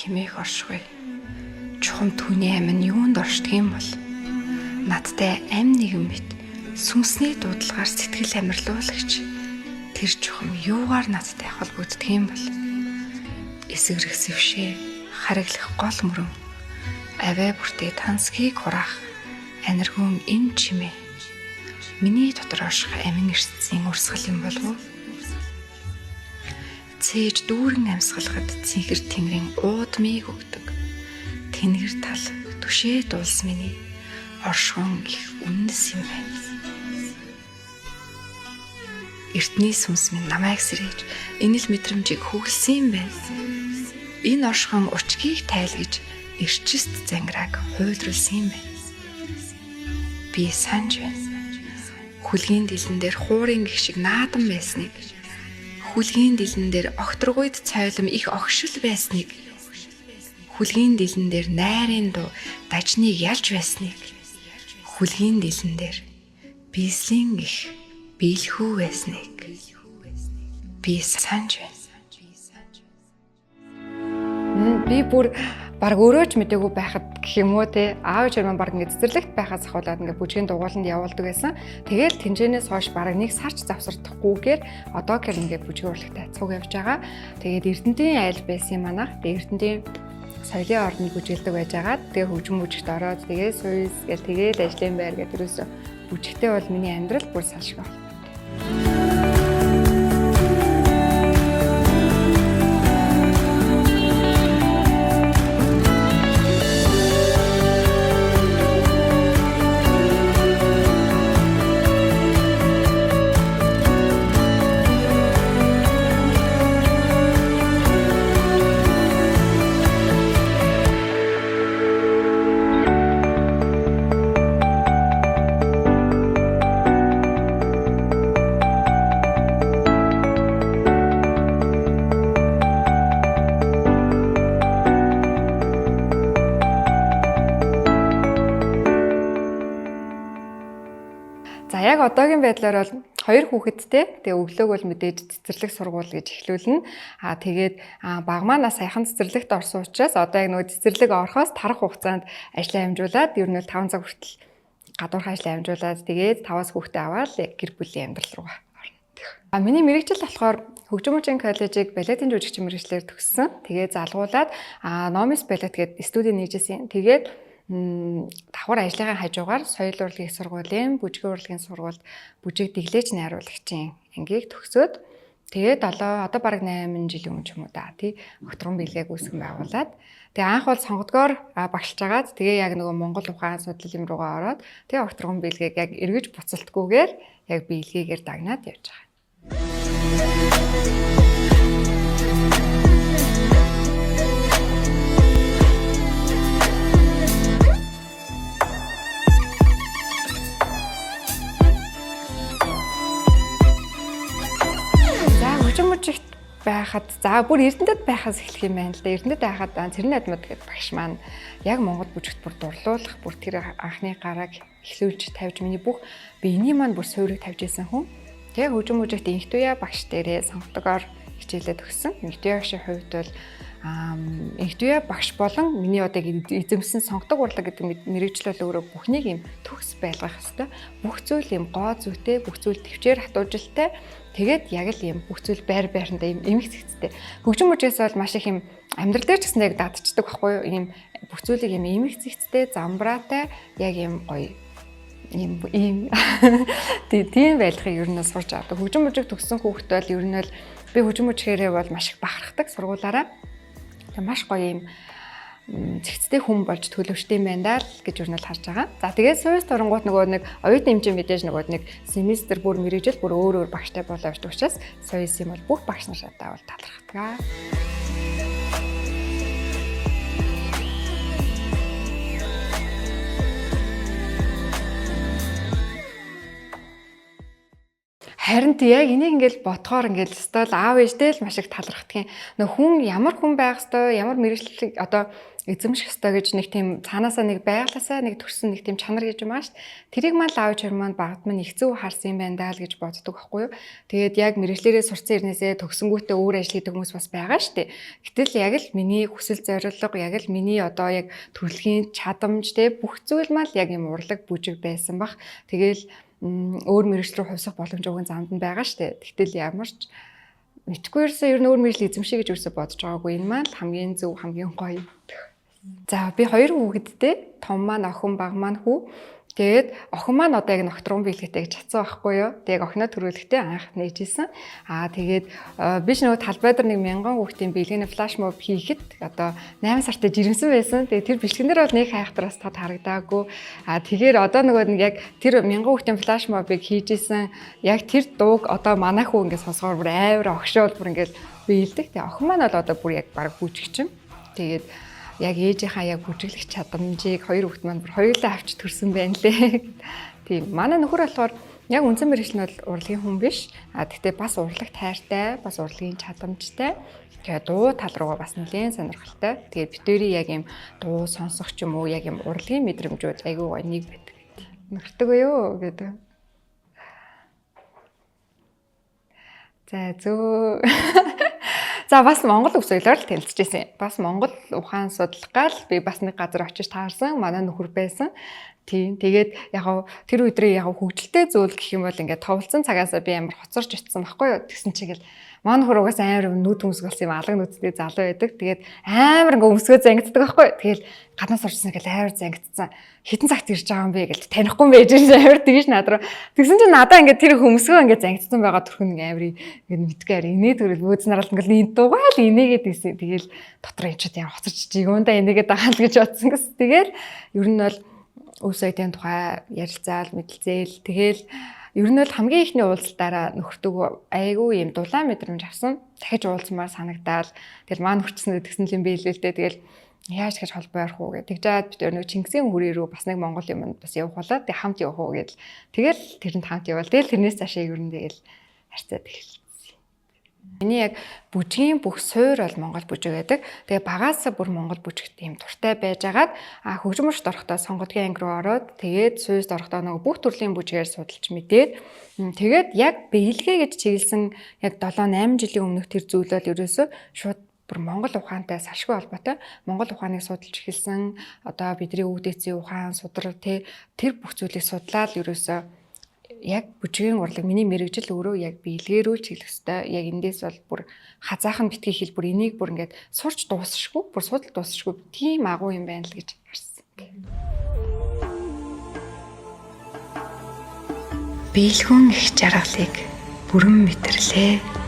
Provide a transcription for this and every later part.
хэмээх оршгүй. Чухам түүний амь нь юунд оршдог юм бол надтай амь нэгэн мэт сүнсний дуудлагаар сэтгэл амьрлуулагч тэр чухам юугаар надтай холбогддог юм бол эсгэрэх сэвшээ хараглах гол мөрөн аваа бүртээ тансгийг хураах аниргуун эм чимээ миний дотор орших амин эрсцийн урсгал юм болов уу? Цээж дүүрэн амьсгалахад цэнхэр тэнгэрийн уудмыг өгдөг. Тэнгэр тал түшээ дуулс миний оршихуун их үнэс юм байна. Эртний сүнс минь намайг сэрэж энэ л мэдрэмжийг хөглсөн юм байна. Энэ оршихуун учгийг тайлгаж эрчист зангирааг хуйлруулсан юм байна. Би санаж байна. Хүлгийн дэлэн дээр хуурын гих шиг наадам байсныг, хүлгийн дэлэн дээр огторгуйд цойлом их огшил байсныг, хүлгийн дэлэн дээр найрын дуу дажныг ялж байсныг, хүлгийн дэлэн дээр биеслийн их биелхүү байсныг би санаж байна. Би бүр баг өөрөө ч мэдээгүй байхад гэх юм уу те аав ээж маань баг ингэ цэцэрлэгт байхаас ахуулаад ингэ бүжгийн дугууланд явуулдаг байсан. Тэгээл тэнцэнээс хойш баг нэг сарч завсардахгүйгээр одоо гэр ингэ бүжгийн урлагтай цуг явж байгаа. Тэгээд Эрдэнэтийн айл байсан юм манайх. Тэгээд Эрдэнэтийн соёлын орнд бүжгэлдэг байж байгаа. Тэгээ хөгжим бүжигт ороод тэгээ суйс гэл тэгээл ажлын байр гэдэг ерөөсө бүжигтэй бол миний амьдрал бүр салшгүй байна. Яг одоогийн байдлаар бол 2 хүүхэдтэй. Тэгээ өглөөг бол мэдээж цэцэрлэг сургууль гэж эхлүүлнэ. Тэгээд баг маань саяхан цэцэрлэгт орсон учраас одоо яг нөгөө цэцэрлэг орохоос тарах хугацаанд ажлаа амжуулаад ер нь 5 цаг хүртэл гадуурхаа ажлаа амжуулаад тэгээд 5-аас хүүхдээ аваад яг гэр бүлийн амьдрал руу орно. Миний мэргэжил болохоор Хөгжим мужийн коллежийг балетын жүжигчин мэргэжлэр төгссөн. Тэгээд залгуулад Номис балет гэдэг студид нэгжсэн. Тэгээд давхар ажлын хажуугаар соёл урлагийн сургуулийн бүжгийн урлагийн сургуульд бүжиг дэглэж найруулагчийн ангийг төгсөөд тэгээд одоо бараг 8 жилийн өмнө ч юм уу да тий огторгон бэлгээг үүсгэн байгуулад тэгээ анх бол сонгодгоор багшилж агаад тэгээ яг нөгөө Монгол ухаан судлал юм руугаа ороод тэгээ огторгон бэлгээг яг эргэж буцалтгүйгээр яг бэлгээгээр дагнаад явж байгаа. Хөгжим мужигт байхад бүр Эрдэнэтэд байхаас эхлэх юм байна л да. Эрдэнэтэд байхад Цэрэн Надмад гэдэг багш маань яг Монгол бүжигт бүр дурлуулах, бүр тэр анхны гарааг эхлүүлж тавьж миний бүх биений маань бүр суурийг тавьж исэн хүн. Тэгээ хөгжим мужигт инхтуя багш дээрээ сонгодгоор хичээлээ төгссөн. Инхтуя багшийн хувьд бол инхтуя багш болон миний одоо эзэмсэн сонгодог урлаг гэдэг мэргэжил бол өөрөө бүхнийг юм төгс байлгах хэвээр. Бүх зүйл юм гоо зүйтэй, бүх зүйл төвчээр хатуужилтай. Тэгээд яг л юм бүх зүйл байрандаа юм эмх зэгцтэй. Хөгжим мужигээс бол маш их юм амьдрал дээр ч гэсэн яг дадчихдаг байхгүй юу? Ийм бүх зүйлийг юм эмх зэгцтэй, замбраатай яг юм гоё ийм тийм байлгахыг ер нь сурч авдаг. Хөгжим мужиг төгссөн хүүхэд бол ер нь бол би хөгжим мужигээрээ бол маш их бахархдаг сургуулаараа. Тэгээ маш гоё юм зэгцтэй хүн болж төлөвштэй юм байна даа гэж ер нь л харж байгаа. За тэгээд суйс турангууд нөгөө нэг оюутны хэмжээ мэдээж нөгөө нэг семестр бүр мэргэжил бүр өөр багштай болоо явж учраас суйс юм бол бүх багш нар шатаа бол талархдаг. Харин яг энийг ингээл бодохоор ингээл стил аав ээжтэй л маш их талархдаг юм. Нөх хүн ямар хүн байх ёстой, ямар мэрэгчлэг одоо эзэмших ёстой гэж нэг тийм цаанаасаа нэг байглаасаа нэг төрсэн нэг тийм чанар гэж юм аа шүү. Тэрийг маань аав ээж маань багт минь их зөв харсан юм байна даа л гэж боддог байхгүй юу. Тэгээд яг мэрэгчлэрээ сурцсан ирнээсээ төгсөнгүүтээ өөр ажил хийдэг хүмүүс бас байгаа шүү. Гэтэл яг л миний хүсэл зорилго, яг л миний одоо яг төрөлхийн чадамж те бүх зүйл маань яг юм урлаг бүжиг байсан бах. Тэгээл өөр мэрэгчл рүү хувьсах боломж өгөн замд нь байгаа штэ. Тэгтэл ямар ч мэдгүй ерөөсөө ер нь өөр мэрэгжил эзэмших гэж ерөөсөө бодож байгаагүй. Энэ маань хамгийн зөв, хамгийн гоё. За би 2 хүүхэдтэй. Том маань охин, баг маань хүү. Тэгээд охин маань одоо яг ногтрон биелгээтэй гэж чадсан байхгүй юу. Тэгээд охиноо төрүүлэхдээ анх нээжсэн. Тэгээд биш нөгөө талбай дээр 1000 хүүхдийн биелгээний флашмоб хийхэд одоо 8 сартай жирэмсэн байсан. Тэгээд тэр бичлэгнэр бол нэг хайхтараас тод харагдаагүй. Тэгэхээр одоо нөгөө нэг яг тэр 1000 хүүхдийн флашмобыг хийжсэн. Яг тэр дууг одоо манай хүү ингээд сонсгоор бүр амар огшоол бүр ингээд биелдэг. Тэгээд охин маань бол одоо бүр яг баг хүүжигчин. Тэгээд яг ээжийнхаа яг бүжиглэх чадамжийг 2 хүүхэд маань бүр хоёулаа авч төрсөн байна лээ. Тийм. Манай нөхөр болохоор яг үндсэн мэргэжил нь бол урлагийн хүн биш. Гэхдээ бас урлаг тайртай, бас урлагийн чадамжтай. Тэгээ дуу тал руугаа бас нэлээд сонирхолтой. Тэгээ битүүри яг юм дуу сонсох ч юм уу, яг юм урлагийн мэдрэмжүүд айгүй гоё нэг байдаг. Нөхөртөг юу гэдэг. За зөө. За бас Монгол өвсөөлөөр л танилцчихсэн. Бас Монгол ухаан судалгаал би бас нэг газар очиж таарсан. Манай нөхөр байсан. Тийм. Тэгээд яг тэр өдрөө яг хөвгөлтэй зүйл гэх юм бол ингээд товлцсон цагаасаа би амар хоцорч очсон байхгүй юу. Тэгсэн чигээл манай нөхөр угаас амар нүд өмсгөлсөн юм алга нүдтэй залуу байдаг. Тэгээд амар ингээ өмсгөө зангиддаг байхгүй юу. Тэгэл гаднаас орчихсан гэл амар зангидсан. Хитэн цагт ирж байгаа юм бэ гэж танихгүй байж амар тэгэж над руу. Тэгсэн чинь надаа ингээ тэр хөмсгөө ингээ зангидсан байгаа төрхөн амир ингээ мэдгээр инээ төрөл бөөц нараалт ингээ дугаал инээгээд исэн. Тэгэл дотор энэ ч яа хоцорч жигүүндаа инээгээд байгаа л гэж бодсон гэс. Тэгэл ер нь бол өв соёлын тухай ярилцаал мэдэлцээл. Тэгэл ер нь бол хамгийн ихний уулзалтаараа нөхөртөг айгүй юм дулаан мэдрэмж авсан. Дахиж уулзмаар санагдаал. Тэгэл маань хүрчсэн тэгсэн юм биелэлтэй. Тэгэл яаж гэж холбоо ярих уу гэдэг. Тэгжээд бид нэг Чингисийн хүрээ рүү бас нэг Монгол юмд бас явах болоо. Тэг хамт явах уу гэдэл. Тэгэл тэрэнд хамт явал. Тэгэл тэрнээс цаашаа ер нь тэгэл харьцаад эхэлсэн. Миний яг бүжгийн бүх суур бол Монгол бүжиг байдаг. Тэгээ багаасаа бүр Монгол бүжигт юм дуртай байжгаад хөгжмөрт орохдоо сонгодгийн анги руу ороод тэгээд суйс орохдоо нөгөө бүх төрлийн бүжгээр судалж мэдээд тэгээд яг биелгээ гэж чиглэсэн яг 7-8 жилийн өмнөх тэр зүйл бол ерөөсөө шууд бүр Монгол ухаантай салшгүй холбоотой. Монгол ухааныг судалж эхэлсэн. Одоо бидний өвдөцийн ухаан, судраг тэр бүх зүйлийг судлаад ерөөсөө яг бүжгийн урлаг миний мэрэгжил өөрөө яг биелгээрүүл чиглэх хэвээр яг эндээс бол бүр хазаахан битгий хэл бүр энийг бүр ингээд сурч дуусшгүй бүр судал дуусшгүй тийм агуу юм байна л гэж харсан. Биелгүн их жаргалыг бүрэн мэдэрлээ.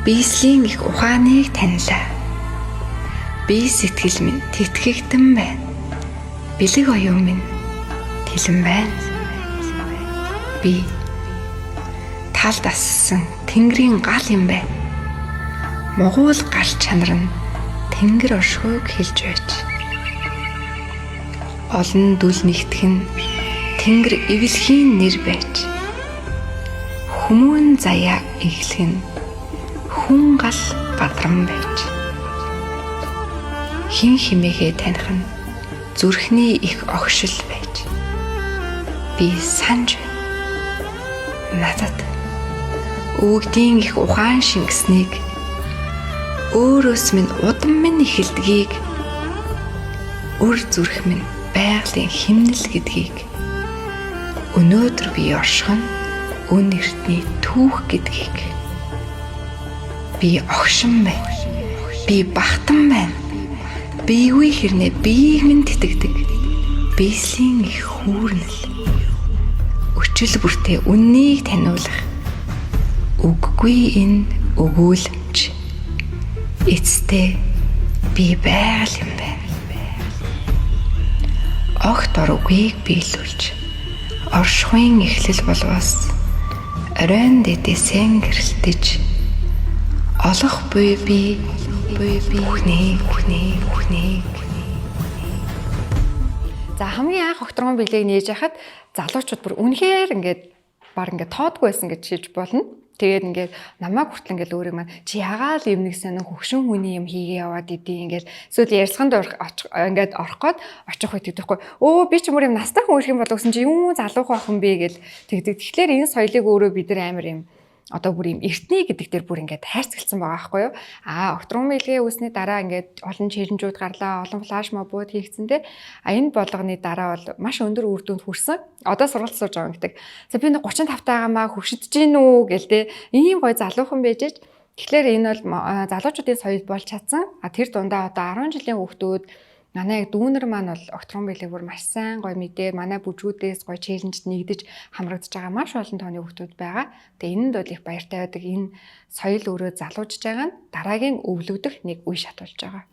Биеслийн их ухааныг танилаа. Би сэтгэл минь тэтгэгдэн байна. Бэлэг оюун минь тэлэн байна. Би тал дассан тэнгэрийн гал юм байна. Могуул гал чанар нь тэнгэр оршихуйг хэлж байж. Олон дүл нэгтгэх нь тэнгэр эвлэхийн нэр байж. Хүмүүн заяа эглэх нь хүн гал бадран байж. Хин химээгээ таних нь зүрхний их огшил байж. Би санж надад өвгдийн их ухаан шингэснийг өөрөөс минь удам минь эхэлдгийг өр зүрх минь байгалийн химнэл гэдгийг өнөөдөр би орших нь өн эртний түүх гэдгийг би огшин байна. Би бахтан байна. Биегүй хэрнээ биеийг минь тэтгдэг. Биеслийн их хүүрнэл. Өчил бүртээ үннийг таниулах. Үггүй энэ өгүүлэмж. Эцэстээ би байгаль юм байна. Огт оргүйг биелүүлж. Оршихуйн эхлэл болвоос оройн дэдээсэн гэрэлтэж олох буй би бүхний. За хамгийн анх огторгон билег нээж яхад залуучууд бүр үнэхээр ингээд баг ингээд тоодгүй байсан гэж хэлж болно. Тэгээд ингээд намайг хүртэл ингээд өөрийг маань чи ягаал юм нэг сонин хөгшин хүний юм хийгээ яваад идэв ингээд эсвэл ярьсганд ингээд орох гээд очих үед гэдэхгүй өө би ч мөр юм настай хүн ирэх юм бол гэсэн чи юу залуухан охин бэ гэл тэгдэг. Тэгэхээр энэ соёлыг өөрөө бид нар амар юм одоо бүр юм эртний гэдэг дээр бүр ингээд хайрцагцсан байгаа байхгүй юу? Октрумын илгээ үүсний дараа ингээд олон челленжүүд гарлаа, олон флашмобууд хийгдсэн те. Энэ болгоны дараа бол маш өндөр үр дүнд хүрсэн. Одоо сургалт сууж байгаа гэдэг. За би нэг 35 таагамаа хөвшөж гин үү гэл те. Ийм гоё залуухан байж ич. Тэгэхээр энэ бол залуучуудын соёл болж чадсан. Тэр дундаа одоо 10 жилийн хүүхдүүд манай яг дүүнер маань бол октрон билег бүр маш сайн гоё мэдээ манай бүжгүүдээс гоё челленжд нэгдэж хамрагдаж байгаа маш олон тооны хүүхдүүд байгаа. Тэгээ энэнд бол их баяртай байдаг. Энэ соёл өөрөө залуужж байгаа нь дараагийн өвлөгдөх нэг үе шат болж байгаа.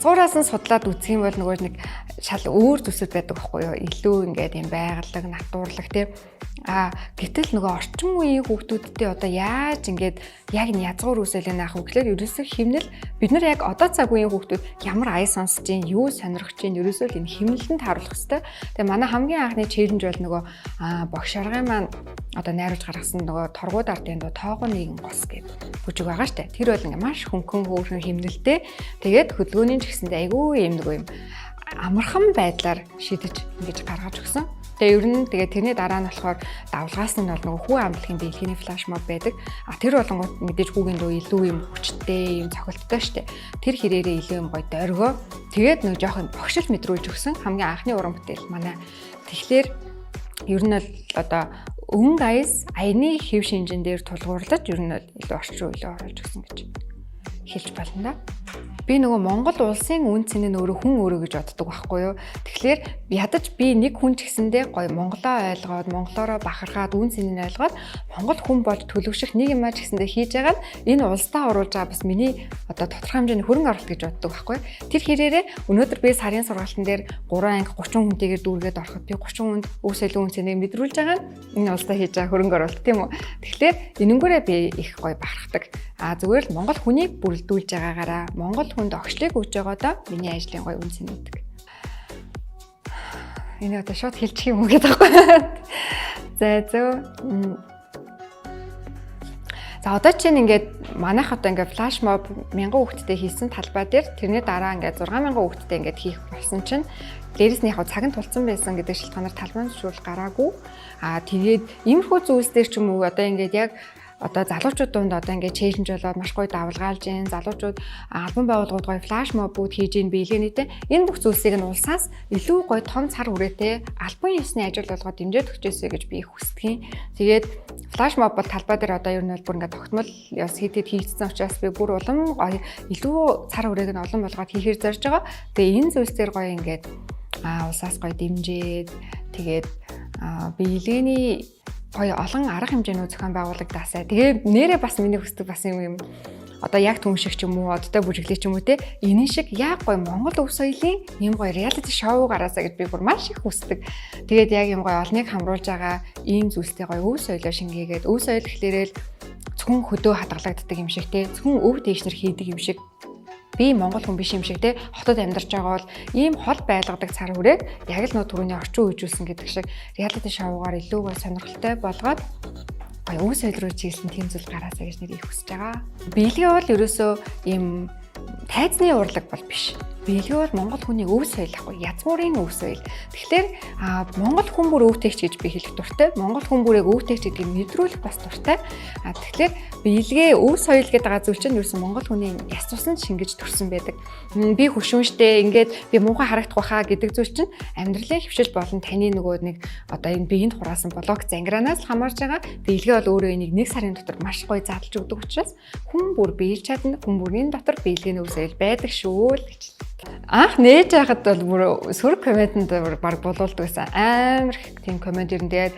Язгуураас нь судлаад үзэх юм бол нөгөө нэг шал өөр зүйлсүүд байдаг байхгүй юу? Илүү ингээд юм байгалаг, натурлаг тийм. Гэтэл нөгөө орчин үеийн хүүхдүүдтэй одоо яаж ингээд яг энэ язгуур үсэлээ наах вэ гэхээр ерөөсөө химнэл бид нар яг одоо цаг үеийн хүүхдүүд ямар ая сонсож чинь, юу сонирхож чинь ерөөсөө л энэ химнэлэнд харуулах хэрэгтэй. Тэгээ манай хамгийн анхны челленж бол нөгөө багш аргын маань одоо найруулж гаргасан нөгөө торгууд ардын тоогоо нэгэн гос гэдэг бүжиг байгаа штэ. Тэр бол ингээд маш хөнгөн хөөрхөн химнэлтэй. Тэгээд хөдөлгөөний ч гэсэндээ айгүй юм нэг юм амархан байдлаар шийдэж ингэж гаргаж өгсөн. Тэгээ ер нь тэгээ тэрний дараа нь болохоор давлгаас нь бол нөгөө хүү амлахын дэлхийн флашмоб байдаг. Тэр болонгууд мэдээж хүүгийн дуу илүү юм хүчтэй, юм цохилттой штэ. Тэр хэрээрээ илүү юм гоё дөргөө. Тэгээд нөгөө жоохон богшил мэдрүүлж өгсөн хамгийн анхны уран бүтээл манай. Тэгэхээр ер нь л одоо өнгө аяс аяны хэв шинжэн дээр тулгуурлаж ер нь илүү орчин үеийг оруулж өгсөн гэж хэлж байна да. Би нөгөө Монгол улсын үн цэнийн өөрөө хүн өөрөө гэж боддог байхгүй юу. Тэгэхээр ядаж би нэг хүн ч гэсэндээ гоё монголоо ойлгоод монголоороо бахархаад үн цэнийг ойлгоод монгол хүн болж төлөвшөх нэг юм ч гэсэндээ хийж байгаа нь энэ улсдаа оруулж байгаа бас миний одоо тодорхой хэмжээний хөрөнгө оруулалт гэж боддог байхгүй юу. Тэр хэрээрээ өнөөдөр би сарын сургалтын дээр 3 анги 30 хүнтэйгээр дүүргээд ороход би 30 хүнд өв соёлын үн цэнийг мэдрүүлж байгаа нь энэ улсдаа хийж байгаа хөрөнгө оруулалт тийм үү. Тэгэхээр энэнгүүрээ би их гоё бахархдаг. Зүгээр л монгол хүнийг бүрэлдүүлж байгаагаараа монгол хүнд огшлыг өгж байгаадаа миний ажлын гоё үн цэн өгдөг. Энэ одоо шууд хэлчих юм уу гэдэг байна. За одоо чинь ингээд манайх одоо ингээд флашмоб 1000 хүүхэдтэй хийсэн талбай дээр тэрний дараа ингээд 6000 хүүхэдтэй ингээд хийх болсон чинь дээрэс нь яг цаг нь тулцсан байсан гэдэг шалтгаанаар талбайн зөвшөөрөл гараагүй. Тэгээд иймэрхүү зүйлс дээр ч юм уу одоо ингээд яг одоо залуучууд дунд одоо ингээд челленж болоод маш гоё давлгаалж гин залуучууд альбом байгууллагууд гоё флашмобууд хийж гин биелэгнэтэй энэ бүх зүйлсийг нь улсаас илүү гоё том цар хүрээтэй альбом хийсний ажил болгоод дэмжиж өгчээсэй гэж би их хүсдэг. Тэгээд флашмоб бол талбай дээр одоо ер нь бол бүр ингээд тогтмол яс хийдэд хийгдсэн учраас би бүр улам гоё илүү цар хүрээг нь олон болгоод хийхээр зорж байгаа. Тэгээ энэ зүйлсээр гоё ингээд улсаас гоё дэмжиж тэгээд биелэгний гоё олон арга хэмжээний зохион байгуулагдаасаа. Тэгээ нэрээ бас миний хүсдэг бас юм одоо яг түн шиг ч юм уу одтой бүжиглээ ч юм уу те энэ шиг яг гоё Монгол өв соёлын юм гоё реалити шоу гараасаа гэж би бүр маш их хүсдэг. Тэгээд яг юм гоё олныг хамруулж байгаа ийм зүйлстэй гоё өв соёлоо шингээгээд өв соёл гэхлээрэл зөвхөн хөдөө хадгалагддаг юм шиг те зөвхөн өв дээшнэр хийдэг юм шиг би монгол хүн биш юм шиг те хотод амьдарч байгаа бол ийм хол байлгадаг цар хүрээг яг л нөө түрүүний орчин үеижүүлсэн гэдэг шиг реалити шоугаар илүү гоё сонирхолтой болгоод гоё өв соёл руу чиглэсэн тийм зүйл гараасаа гэж нэр их хүсэж байгаа. Биелгээ бол ерөөсөө ийм тайзны урлаг бол биш. биелгээ бол монгол хүний өв соёл ахгүй, язгуурын өв соёл. Тэгэхээр монгол хүн бүр өвтөгч гэж би хэлэх дуртай. Монгол хүн бүрийг өвтөгч гэдгийг мэдрүүлэх бас дуртай. Тэгэхээр биелгээ өв соёл гэдэг байгаа зүйл чинь ерөөсөн монгол хүний яс цусан шингэж төрсэн байдаг. Би хөшүүнштэй ингээд би муухай харагдах байхаа гэдэг зүйл чинь амьдралын хөвшил болон таны нөгөө нэг одоо энэ биеинд хураасан блок зангиранаас хамаарж байгаа. Биелгээ бол өөрөө энийг 1 сарын дотор маш гоё задлж өгдөг учраас хүн бүр биелж чадна, хүн бүрийн дотор биелгээний өв соёл байдаг шүү л гэж. Анх нээж байхад бол бүр сөрөг комментэнд баг болуулдаг гэсэн. Амар их тийм коммент ирэн тэгээд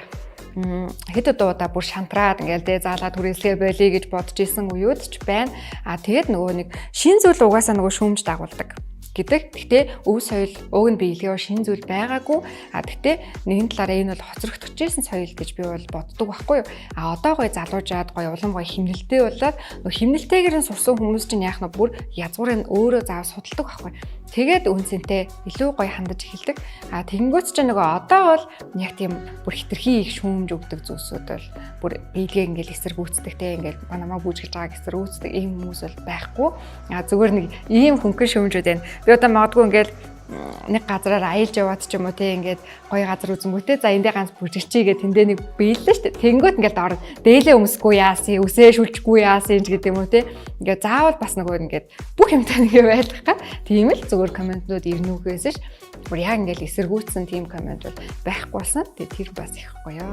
хэд удаа бүр шантраад ингээл дэ заалаад хүрээлгээ болиё гэж бодож исэн үеуд ч байна. Тэгээд нөгөө нэг шин зүйл угаасаа нөгөө шүүмж дагуулдаг гэдэг. Гэхдээ өв соёл уг нь биелгээ шин зүйл байгаагүй. Гэхдээ нэгэн талаараа энэ бол хоцрогдож ирсэн соёл гэж би бол боддог байхгүй юу. Одоо гоё залуужаад гоё улам гоё химнэлтэй болоод нөгөө химнэлтэйгээр нь сурсан хүмүүс чинь яах нь бүр язгуурыг өөрөө заав судалдаг байхгүй. Тэгээд үнцэнтэй илүү гоё хандаж эхэлдэг. Тэгэнгүүт ч нөгөө одоо бол яг тийм бүр хитрхи их шүүмж өгдөг зүйлсүүд бол бүр биелгээ ингээл эсэргүүцдэг те ингээл намайг бүжгэлж байгааг эсэргүүцдэг ийм хүмүүс бол байхгүй. Зүгээр нэг ийм хөнгөн шүүмжүүд байна. Би одоо магадгүй ингээл нэг газараар аялж яваад ч юм уу те ингээд гоё газар үзэнгүүтээ за эндээ ганц бүжгэлчий гэдэг тэндээ нэг биеллээ шүү дээ. Тэнгүүт ингээд орно. Дээлээ өмсөхгүй яасан, үсээ шүлжгүй яасан гэдэг юм уу те. Ингээд заавал бас нөгөө ингээд бүх юмтай нэгэ байлгах га. Тийм л зүгээр комментнууд ирнүүхээс ш. Бүр яг ингээд эсэргүүцсэн тийм комментууд байхгүй болсон. Тэгээ тэр бас их гоё.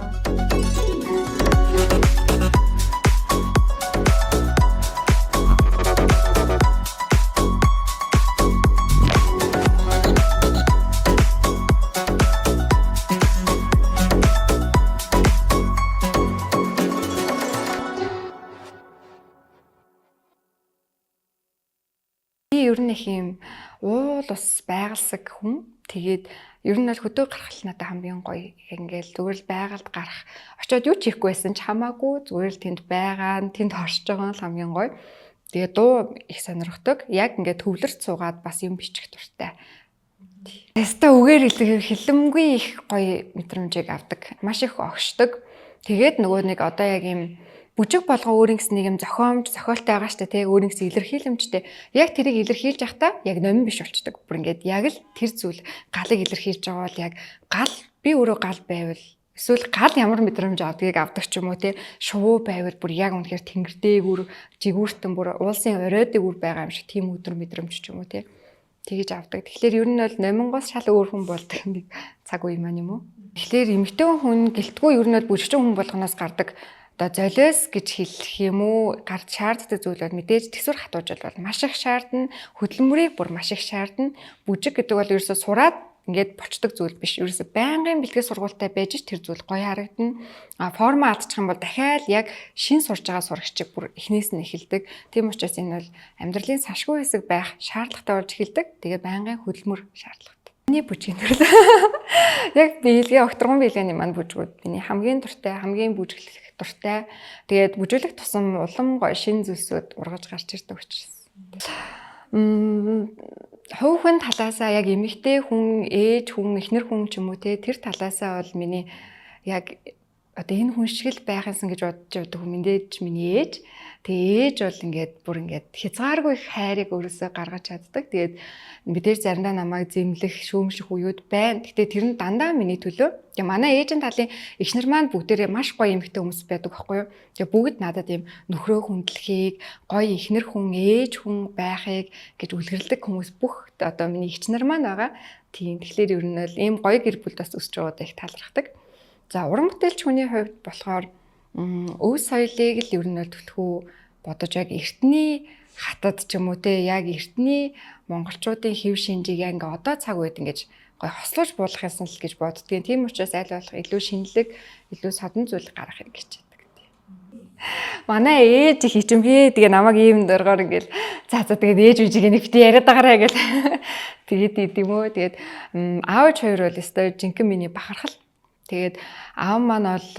Ер нь их юм уул ус байгалсаг хүн. Тэгээд ер нь бол хөдөө гарах надад хамгийн гоё. Ингээл зүгээр л байгальд гарах. Очоод юу ч хийхгүй байсан ч хамаагүй зүгээр л тэнд байгаа, тэнд хоршиж байгаа нь хамгийн гоё. Тэгээд дуу их сонирхдаг. Яг ингээд төвлөрч суугаад бас юм бичих дуртай. Теста үгээр хэлэмгүй их гоё мэдрэмжийг авдаг. Маш их огшдог. Тэгээд нөгөө нэг одоо яг юм бүжиг болгоо өөрөнгөс нэг юм зохиомж, зохиолтой байгаа штэ тий өөрөнгөс илэрхийлэмжтэй. Яг тэрийг илэрхийлж явахдаа яг номин биш болчдөг. Бүр ингээд яг л тэр зүйл галыг илэрхийлж байгаа бол яг гал би өөрөө гал байвал эсвэл гал ямар мэдрэмж авдгийг авдаг ч юм уу тий шувуу байвал бүр яг үнэхээр тэнгэрдээгүр, жигүүртэн бүр уулсын оройдыг үр байгаа юм шиг тийм өдөр мэдрэмж ч юм уу тий тэгэж авдаг. Тэгэхээр ер нь бол номингоос шал өөр хүн болдог нэг цаг үе маань юм уу. Тэгэхээр эмэгтэй хүн гэлтгүй ер нь бол бүжигчин хүн болгоноос гардаг одоо золиос гэж хэлэх юм уу гард шаарддаг зүйл бол мэдээж төсвөр хатуужил бол маш их шаардна, хөдөлмөрийг бүр маш их шаардна. Бүжиг гэдэг бол ерөөсө сураад ингээд болчдөг зүйл биш. Ерөөсө байнгын бэлтгэл сургуультай байж тэр зүйл гоё харагдана. Форма алдчих юм бол дахиад яг шин сурж байгаа сурагчийг бүр эхнээс нь эхэлдэг. Тийм учраас энэ бол амьдралын сашгүй хэсэг байх шаардлагатай болж эхэлдэг. Тэгээ байнгын хөдөлмөр шаардлагатай. Миний бүжгийн төрөл. Яг биелгээ огторгон биелгээний маань бүжгүүд. Миний хамгийн дуртай, хамгийн бүжиглэх дуртай. Тэгээд бүжиглэх тусам улам гоё шин зүйлсүүд ургаж гарч ирдэг учраас. Хувийн талаасаа яг эмэгтэй хүн, ээж хүн, эхнэр хүн ч юм уу те тэр талаасаа бол миний яг одоо энэ хүн шиг л байхсан гэж бодож явдаг хүн мэдээж миний ээж. Тэгээ ээж бол ингээд бүр ингээд хязгааргүй их хайрыг өөрөөсөө гаргаж чаддаг. Тэгээд мэдээж заримдаа намайг зэмлэх, шүүмжлэх үеуд байна. Гэтэ тэр нь дандаа миний төлөө. Тэгээ манай ээжийн талын эхнэр маань бүгдээрээ маш гоё эмэгтэй хүмүүс байдаг байхгүй юу. Тэгээ бүгд надад ийм нөхрөө хүндлэхийг, гоё эхнэр хүн, ээж хүн байхыг гэж үлгэрлдэг хүмүүс бүх одоо миний эхнэр маань байгаа. Тийм. Тэгэхээр ер нь бол ийм гоё гэр бүл бас өсч байгаадаа их талархдаг. За уран бүтээлч хүний хувьд болохоор өв соёлыг л ер нь бол төлхөө бодож яг эртний хатад ч юм уу те яг эртний монголчуудын хэв шинжийг яг ингээ одоо цаг үед ингэж гой хослуулж буулгах юмсан л гэж боддгийн. Тийм учраас аль болох илүү шинэлэг, илүү содон зүйл гаргахыг хичээдэг тийм. Манай ээж хичмгээ тэгээ намайг ийм дөргоор ингээл за тэгээд ээж үжигээ нэг бити яриад байгаарэ гэл. Тэгээд идэм үү. Тэгээд аав хоёр бол өстой жинхэнэ миний бахархал. Тэгээд аав маань бол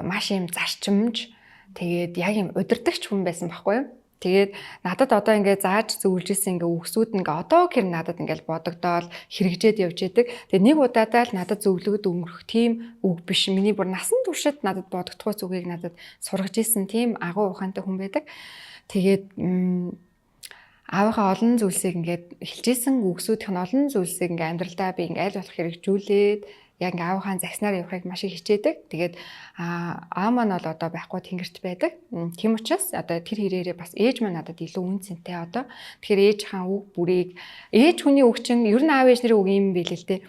маш юм зарчимж тэгээд яг юм удирдахч хүн байсан байхгүй юу. Тэгээд надад одоо ингээд зааж зөвлөжсэн ингээ үгсүүд ингээ одоо гэр надад ингээл бодогдоол хэрэгжээд явж идэг. Тэгээд нэг удаадаа л надад зөвлөгөөд өнгөрөх тийм үг биш. Миний бүр насан туршид надад бодогдох үгийг надад сургаж исэн тийм агуу ухаантай хүн байдаг. Тэгээд аавынхаа олон зүйлсийг ингээд эхэлжсэн үгсүүдийнх нь олон зүйлсийг ингээд амьдралдаа би ингээд аль болох хэрэгжүүлээд яг ингээд аавынхаа загснаар явахыг маш их хичээдэг. Тэгээд аав маань бол одоо байхгүй тэнгэрт байдаг. Тийм учраас одоо тэр хэрээрээ бас ээж маань надад илүү үн цэнтэй одоо. Тэгэхээр ээжийнхаа үг бүрийг ээж хүний үг чинь ер нь аав ээж нарын үг юм байл л дээ.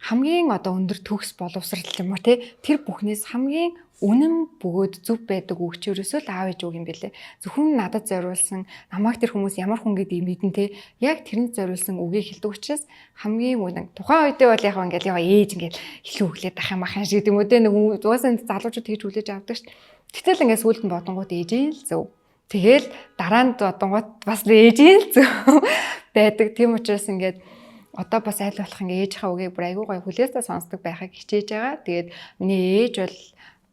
Хамгийн одоо өндөр төгс боловсрал юм уу те тэр бүхнээс хамгийн үнэн бөгөөд зөв байдаг үг чи ерөөсөө л аав ээж үг юм бэлээ. Зөвхөн надад зориулсан намайг тэр хүмүүс ямар хүн гэдэг юм мэдэн те яг тэрэнд зориулсан үгийг хэлдэг учраас хамгийн үнэн. Тухайн үедээ бол яг ингээл ээж ингээл илүү өглээд ах юм ахын шиг юм үү те нэг угаасаа залуучууд тэгж хүлээж авдаг ш. Гэтэл ингээд сүулт нь бодонгууд ээжээ л зөв. Тэгэл дараа нь бодонгууд бас ээжээ л зөв байдаг. Тийм учраас ингээд одоо бас аль болох ингээ ээжийнхаа үгийг бүр айгүй гоё хүлээсээ сонсдог байхыг хичээж байгаа. Тэгээд миний ээж бол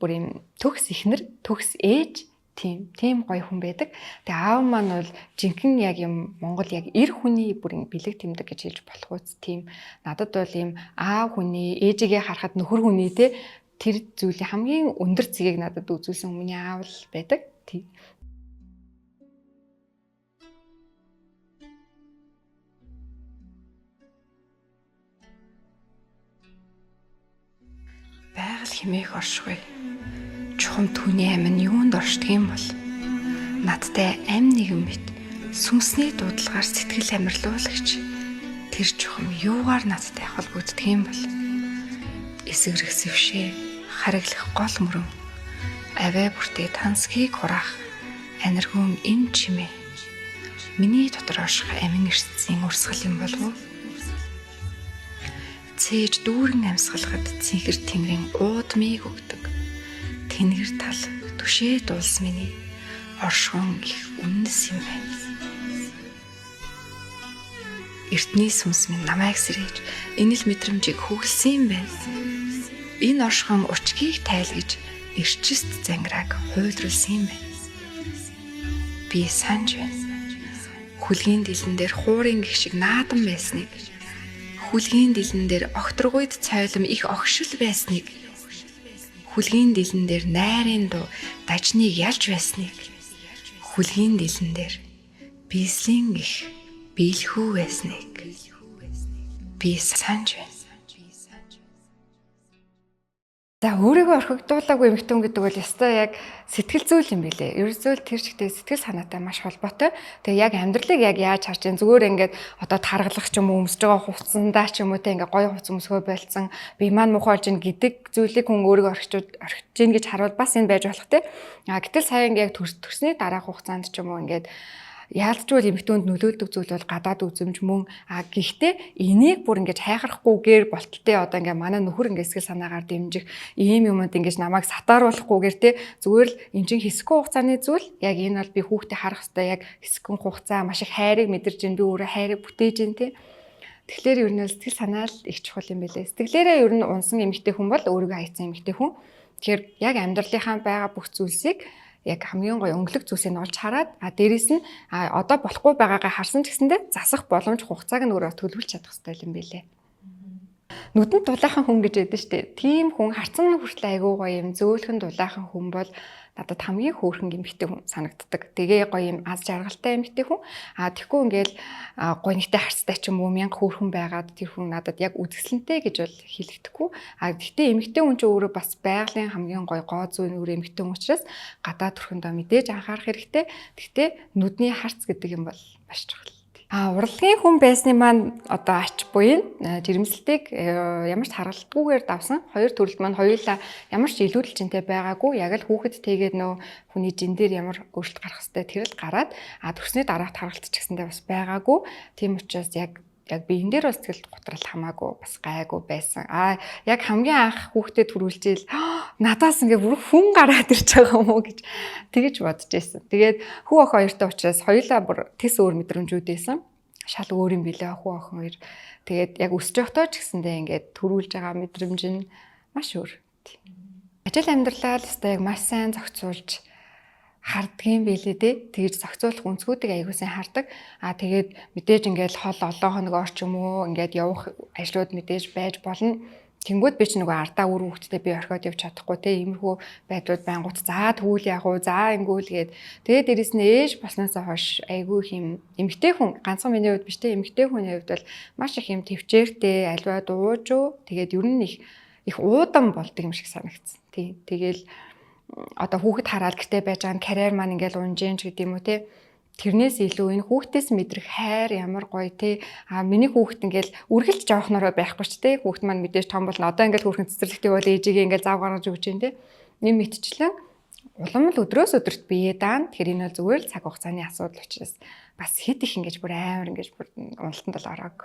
бүр юм төгс ихнэр, төгс ээж тийм гоё хүн байдаг. Тэгээ аав маань бол жинхэнэ яг юм Монгол яг эр хүний бүр бэлэг тэмдэг гэж хэлж болох үст тийм. Надад бол юм аав хүний ээжигээ харахад нөхөр хүний те тэр зүйлийн хамгийн өндөр цэгийг надад үзүүлсэн миний аав л байдаг. Тийм. Байгаль хэмээх оршихуй. Чухам түүний амь нь юунд оршдог юм бол надтай амь нэгэн мэт сүнсний дуудлагаар сэтгэл амьрлуулагч тэр чухам юугаар надтай холбогддог юм бол эсгэрэх сэвшээ хараглах гол мөрөн аваа бүртээ тансгийг хураах аниргуун эм чимээ миний дотор орших амин эрсцийн урсгал юм болов уу? Цээж дүүрэн амьсгалахад цэнхэр тэнгэрийн уудмыг өгдөг. Тэнгэр тал түшээ дуулс миний оршихуун их үнэс юм байна. Эртний сүнс минь намайг сэрэж энэ л мэдрэмжийг хөглсөн юм байна. Энэ оршихуун учгийг тайлгаж эрчист зангирааг хуйлруулсан юм байна. Би санаж байна. Хүлгийн дэлэн дээр хуурын гих шиг наадам байсныг хүлгийн дэлэн дээр огторгуйд цойлом их огшил байсныг хүлгийн дэлэн дээр найрын дуу дажныг ялж байсныг хүлгийн дэлэн дээр биеслийн их биелхүү байсныг би санаж байна. За өөрийгөө орхигдуулаагүй эмэгтэй хүн гэдэг бол ёстой яг сэтгэл зүйн юм билэ. Ерөөсөө тэр чигтээ сэтгэл санаатай маш холбоотой. Тэгээ яг амьдралыг яг яаж харж байгаа зүгээр ингээд одоо таргалах ч юм уу өмсөж байгаа хувцсандаа ч юм уу те ингээд гоё хувц өмсгөө байлцсан би маань муухай болж ин гэдэг зүйлийг хүн өөрийгөө орхиж гин гэж харуул бас энэ байж болох те. Гэтэл сая ингээд төрсний дараах хугацаанд ч юм уу ингээд яалтчгүй эмэгтэйнд нөлөөлдөг зүйл бол гадаад үзэмж мөн гэхдээ энийг бүр ингэж хайхрахгүйгээр болтолтой одоо ингээ манай нөхөр ингээ сэтгэл санаагаар дэмжих ийм юмд ингэж намайг сатааруулахгүйгээр те зүгээр л эмчин хэсэггүй хугацааны зүйл яг энэ бол би хүүхдээ харах хэрэгтэй яг хэсэггүй хугацаа маш их хайрыг мэдэрж байна би өөрөө хайрыг бүтээж байна те тэгэхээр ер нь сэтгэл санаа л их чухал юм байлээ сэтгэлээрээ ер нь унсан эмэгтэй хүн бол өөрийгөө хайцсан эмэгтэй хүн тэгэхээр яг амьдралынхаа байгаа бүх зүйлсийг яг хамгийн гоё өнгөлөг зүйлсийг олж хараад дээрэс нь одоо болохгүй байгаагаа харсан ч гэсэндээ засах боломж хугацааг нь өөрөө төлөвлөж чадах хэрэгтэй юм билээ. Нүдэнд дулаахан хүн гэж яддаг шүү дээ. Тийм хүн харцан хүртэл айгүй гоё юм зөөлхөн дулаахан хүн бол надад хамгийн хөөрхөн эмэгтэй хүн санагддаг. Тэгээ гоё юм аз жаргалтай эмэгтэй хүн. Тэгэхгүй ингээл гоё нэгтэй харцтай ч юм уу мянга хөөрхөн байгаад тэр хүн надад яг үзэсгэлэнтэй гэж бол хэлэгдэхгүй. Гэхдээ эмэгтэй хүн ч өөрөө бас байгалийн хамгийн гоё гоо зүйн өөр эмэгтэй хүн учраас гадаа төрхөндөө мэдээж анхаарах хэрэгтэй. Гэхдээ нүдний харц гэдэг юм бол маш чухал. Урлагийн хүн байсны маань одоо ач буян жирэмслэлтийг ямар ч харгалдаггүйгээр давсан хоёр төрөлд маань хоёулаа ямар ч илүүдэлжинтэй байгаагүй яг л хүүхэд тэгээд нөө хүний жин дээр ямар өөрчлөлт гарах хэвээр тэр л гараад төрсний дараах харгалт ч гэсэндээ бас байгаагүй тийм учраас яг би энэ дээр бас сэтгэл готрол хамаагүй бас гайгүй байсан. Яг хамгийн анх хүүхдэд төрүүлжээл надаас ингээ бүр хүн гараад ирж байгаа юм уу гэж тэгэж бодож байсан. Тэгээд хүү охин хоёртой учраас хоёулаа бүр тэс өөр мэдрэмжүүдээсэн. Шал өөр юм билээ хүү охин хоёр. Тэгээд яг өсөж явахдаа ч гэсэндээ ингээд төрүүлж байгаа мэдрэмж нь маш өөр. Ажил амьдралаа л өстой яг маш сайн зохицуулж хардгийн билээ дээ. Тэгж зохицуулах өнцгүүдийг аягүй сайн хардаг. Тэгээд мэдээж ингээд хол олон хоног орч юм уу ингээд явах ажлууд мэдээж байж болно. Тэнгүүд би ч нөгөө ардаа үр хөвгтдээ би орхиод явж чадахгүй те иймэрхүү байдлууд байнгут за тэгвэл яг уу за ингүүлгээд тэгээд дээрэс нь ээж болсноосоо хойш айгүй их юм эмгтэй хүн ганцхан миний хувьд биш те эмгтэй хүний хувьд бол маш их юм төвчээртэй альва дуужуу тэгээд ер нь их уудан болдог юм шиг санагдсан. Тий. Тэгэл одоо хүүхэд хараад гэртээ байж байгаа нь карьер маань ингээл унжиж гэдэг юм уу те. Тэрнээс илүү энэ хүүхдээс мэдрэх хайр ямар гоё те. Миний хүүхэд ингээл үргэлж жоохнороо байхгүй ч те. Хүүхэд маань мэдээж том болно. Одоо ингээл хүүхэн цэцэрлэгтэй бол ээжигээ ингээл зав гаргаж өгч जैन те. Нэм мэдчлэн улам л өдрөөс өдөрт бие даана. Тэгэхээр энэ бол зүгээр л цаг хугацааны асуудал учраас бас хэд их ингэж бүр амар ингэж бүр уналтанд л ороог.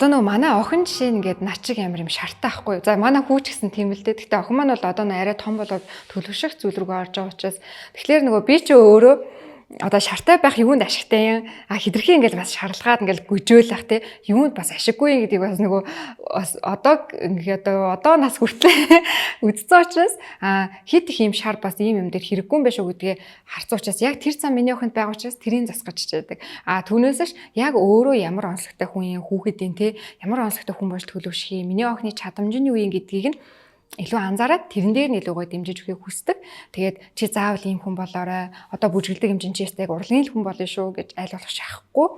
Одоо нөгөө манай охин жишээ ингээд над чиг амар юм шартаа ахгүй. За манай хүүч гэсэн тийм л дээ. Гэхдээ охин маань бол одоо арай том болоод төлөвшөх зүйл рүү орж байгаа учраас тэгэхээр нөгөө би ч өөрөө одоо шартай байх юунд ашигтай юм хитрхи ингээл бас шарлагаад ингээл гүжөөлөх те юунд бас ашиггүй гэдгийг бас нөгөө одоо нас хүртэл үдцсэн учраас хит их юм шар бас ийм юм дээр хэрэггүй юм биш үү гэдгээ харц учраас яг тэр цаа миний охинд байгаа учраас тэрийг засгаж чийдэг түүнээсш яг өөрөө ямар онцлогтой хүн юм хүүхэдийн те ямар онцлогтой хүн болж төлөвшөх юм миний охины чадамж нь юу юм гэдгийг нь илүү анзаараад тэрэн дээр нь илүү гой дэмжиж өгөхийг хүсдэг. Тэгээд чи заавал ийм хүн болоорой. Одоо бүжгэлдэг хэмжээнд чи яг урлагийн хүн болно шүү гэж айл болох шахахгүй.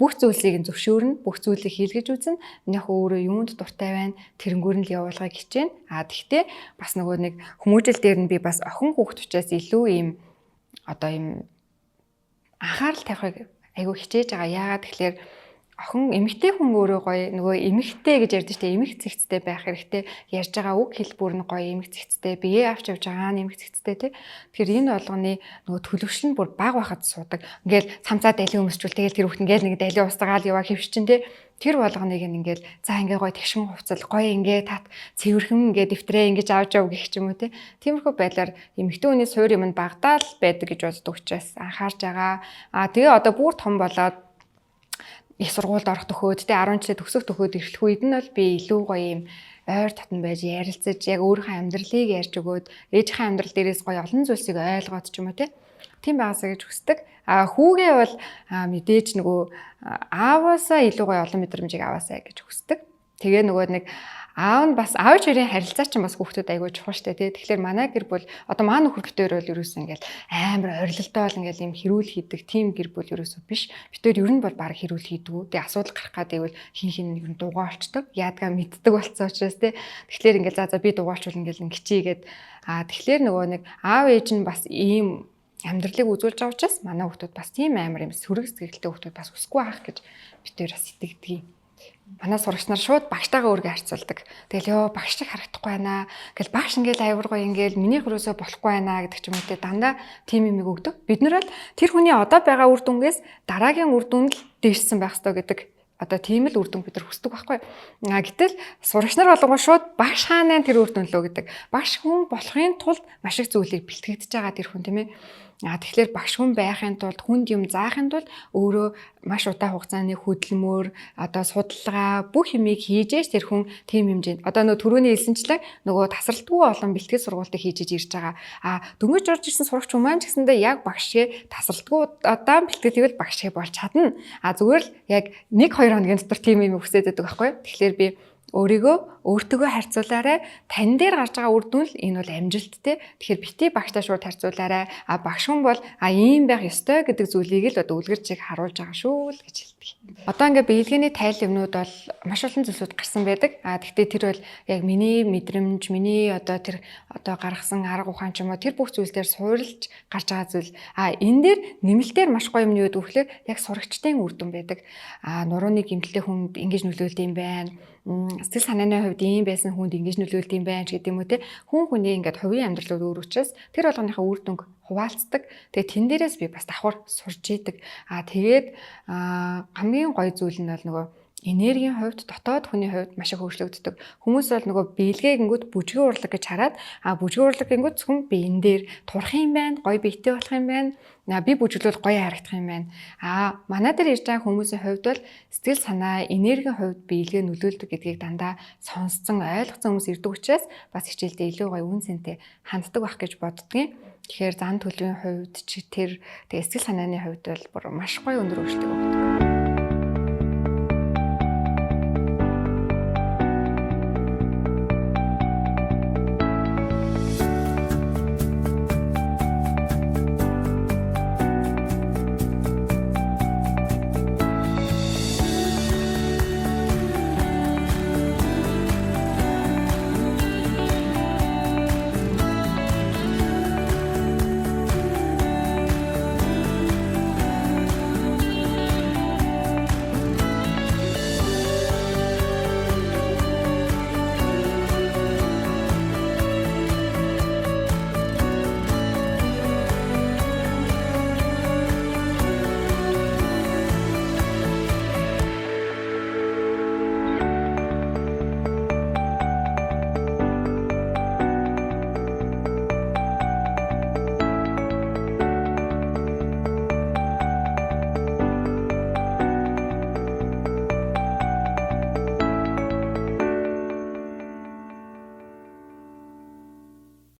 Бүх зүйлсийг нь зөвшөөрнө, бүх зүйлийг хийлгэж үзнэ. Минийх өөрөө юунд дуртай байна, тэрнгүүр нь л явуулгыг хичээнэ. Тэгтээ бас нөгөө нэг хүмүүжил дээр нь би бас охин хүүхэд учраас илүү ийм одоо ийм анхаарал тавихыг айгүй хичээж байгаа. Яагаад тэгэхээр охин эмэгтэй хүн өөрөө гоё нөгөө эмэгтэй гэж ярьдэн штэ эмэг цэгцтэй байх хэрэгтэй ярьж байгаа үг хэлбэр нь гоё эмэг цэгцтэй бие авч явж байгаа нь эмэг цэгцтэй тий. Тэгэхээр энэ болгоны нөгөө төлөвшил нь бүр баг байхад суудаг. Ингээл цамцаа далин өмсчүүл тэгэл тэр хүүхд ингээл нэг далин устгаал яваа хэвчин тий. Тэр болгоныг ингээл за ингээ гоё тэгшин хувцал гоё ингээ тат цэвэрхэн ингээ дэвтрээ ингэж авч яв гэх юм уу тий. Тиймэрхүү байдлаар эмэгтэй хүний суур юм багтаал байдаг гэж боддог учраас анхаарж байгаа. Тэгээ одоо бүр том болоод их сургуульд орох төхөөд тэ 10 жилээ төгсөх төхөөд ирэх үед нь бол би илүү гоё юм ойр татан байж ярилцаж яг өөрийнхөө амьдралыг ярьж өгөөд ээжийнхээ амьдрал дээрээс гоё олон зүйлсийг ойлгоод ч юм уу тийм байгаасаа гэж хүсдэг. Хүүгээ бол мэдээж нөгөө ааваасаа илүү гоё олон мэдрэмжийг аваасаа гэж хүсдэг. Тэгээ нөгөө нэг аав нь бас аав хоёрын харилцаа чинь бас хүүхдүүд айгүй чухал штэ тий. Тэгэхээр манай гэр бүл одоо маа нөхөр битээр бол ерөөсөө ингээл амар орилолтой бол ингээл юм хэрүүл хийдэг тийм гэр бүл ерөөсөө биш. Битээр ер нь бол баг хэрүүл хийдгүү. Тэгээ асуудал гарах гэдэг бол хин ер нь дугаа олчдаг. Яадгаа мэддэг болсон учраас тий. Тэгэхээр ингээл за би дугаалчвал ингээл ингэчийгээд тэгэхээр нөгөө нэг аав ээж нь бас ийм амьдралыг үзүүлж байгаа учраас манай хүүхдүүд бас тийм амар юм сөрөг сэтгэлтэй хүүхдүүд бас өсөхгүй байх гэж битээр бас итгэдэг. Манай сурагч нар шууд багштайгаа өөргөө харьцуулдаг. Тэгэл багш шиг харагдахгүй байна. Ингээл багш ингээл авиргой ингээл миний хөрөөсөө болохгүй байна гэдэг ч юм уу те дандаа тийм юм өгдөг. Бид нар л тэр хүний одоо байгаа үр дүнгээс дараагийн үр дүнд л дээшсэн байх ёстой гэдэг одоо тийм л үр дүн бид нар хүсдэг байхгүй. Гэтэл сурагч нар болгоо шууд багш хаанаа тэр үр дүн лөө гэдэг. Багш хүн болохын тулд маш их зүйлийг бэлтгэгдэж байгаа тэр хүн тийм ээ. Тэгэхээр багш хүн байхын тулд хүнд юм заахын тулд өөрөө маш удаан хугацааны хөдөлмөр одоо судалгаа бүх юмыг хийжээж тэр хүн тийм хэмжээнд одоо нөгөө түрүүний хэлсэнчлэн нөгөө тасралтгүй олон бэлтгэл сургалтыг хийж ирж байгаа. Дөнгөж орж ирсэн сурагч хүн маань ч гэсэндээ яг багшээ тасралтгүй удаан бэлтгэлийг багшээ болж чадна. Зүгээр л яг 1-2 хоногийн дотор тийм юм хүсээд байдаг байхгүй. Тэгэхээр би өөртөө харьцуулаарай. Тань дээр гарч байгаа үр дүн л энэ бол амжилттэй. Тэгэхээр бити багштай шууд харьцуулаарай. Багш хүн бол ийм байх ёстой гэдэг зүйлийг л одоо үлгэр жиг харуулж байгаа шүү л гэж хэлдэг. Одоо ингээ биелгээний тайл юмнууд бол маш олон зүйлсүүд гарсан байдаг. Гэхдээ тэр бол яг миний мэдрэмж, миний одоо тэр одоо гаргасан арга ухаан ч юм уу тэр бүх зүйл дээр суурилж гарч байгаа зүйл. Энэ дээр нэмэлтээр маш гоё юм юу гэдэг вөхлөөр яг сурагчдын үр дүн байдаг. Нурууны гэмтэлтэй хүнд ингэж нөлөөлд юм байна. Сэтгэл санааны хувьд ийм байсан хүнд ингэж нөлөөлд юм байна ч гэдэг юм уу те хүн хүний ингээд хувийн амьдралууд өөр учраас тэр болгоныхаа үр дүнг хуваалцдаг. Тэгээ тэн дээрээс би бас давхар сурж идэг. Тэгээд хамгийн гоё зүйл нь бол нөгөө энергийн хувьд дотоод хүний хувьд маш их өөрчлөгддөг. Хүмүүс бол нөгөө биелгээ гингүүд бүжгийн урлаг гэж хараад бүжгийн урлаг гингүүд зөвхөн биен дээр турах юм байна, гоё биетэй болох юм байна. Би бүжиглүүл гоё харагдах юм байна. Манай дээр ирж байгаа хүмүүсийн хувьд бол сэтгэл санаа, энергийн хувьд биелгээ нөлөөлдөг гэдгийг дандаа сонсцсон, ойлгоцсон хүмүүс ирдэг учраас бас хичээлдээ илүү гоё үн цэнтэй ханддаг байх гэж боддгийн. Тэгэхээр зан төлөвийн хувьд ч тэр тэгээ сэтгэл санааны хувьд бол бүр маш гоё өндөр өөрчлөлт өгдөг.